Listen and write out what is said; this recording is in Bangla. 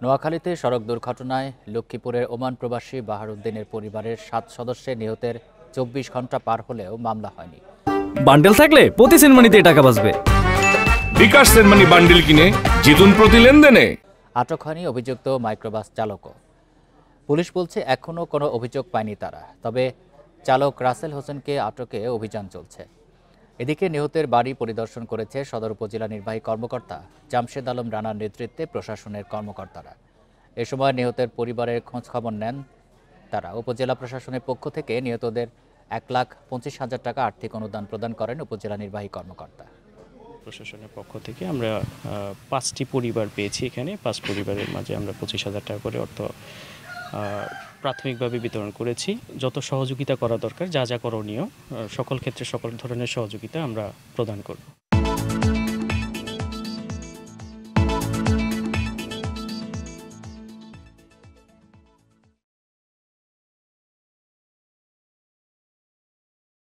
নোয়াখালীতে সড়ক দুর্ঘটনায় লক্ষ্মীপুরের ওমান প্রবাসী বাহারউদ্দিনের পরিবারের 7 সদস্যের নিহতের 24 ঘন্টা পার হলেও মামলা হয়নি। বান্ডেল থাকলে প্রতি সেনমানিতে টাকা বাঁচবে। বিকাশ সেনমানি বান্ডেল কিনে জিতুন প্রতি লেনদেনে। আটক হয়নি অভিযুক্ত মাইক্রোবাস চালকও। পুলিশ বলছে এখনও কোনো অভিযোগ পায়নি তারা, তবে চালক রাসেল হোসেনকে আটকে অভিযান চলছে। এদিকে নিহতের বাড়ি পরিদর্শন করেছে সদর উপজেলা নির্বাহী কর্মকর্তা জামশেদ আলম রানার নেতৃত্বে প্রশাসনের কর্মকর্তারা। এ সময় নিহতের পরিবারের খোঁজখবর নেন তারা। উপজেলা প্রশাসনের পক্ষ থেকে নিহতদের 1,25,000 টাকা আর্থিক অনুদান প্রদান করেন উপজেলা নির্বাহী কর্মকর্তা। প্রশাসনের পক্ষ থেকে আমরা 5টি পরিবার পেয়েছি। এখানে 5 পরিবারের মাঝে আমরা 25,000 টাকা করে অর্থ প্রাথমিকভাবে বিতরণ করেছি। যত সহযোগিতা করা দরকার, যা যা করণীয়, সকল ক্ষেত্রে সকল ধরনের সহযোগিতা আমরা প্রদান করব।